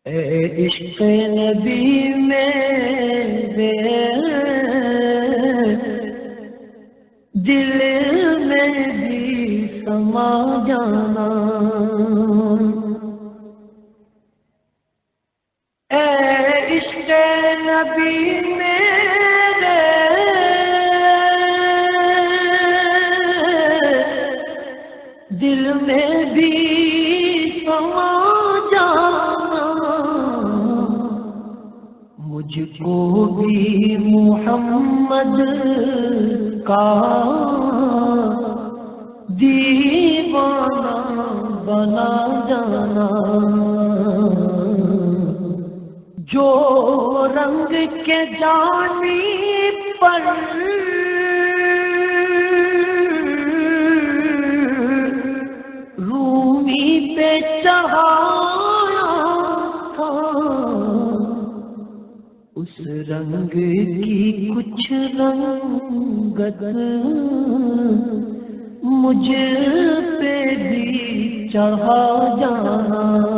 اے عشق نبی میرے دل میں بھی سما جانا، اے عشق نبی میرے دل میں بھی سما جانا، مجھ کو بھی محمد کا دیوانہ بنا جانا، جو رنگ کے جانی پر رومی پہ چڑھایا تھا، اس رنگ کی کچھ رنگت مجھ پہ بھی چڑھا جانا،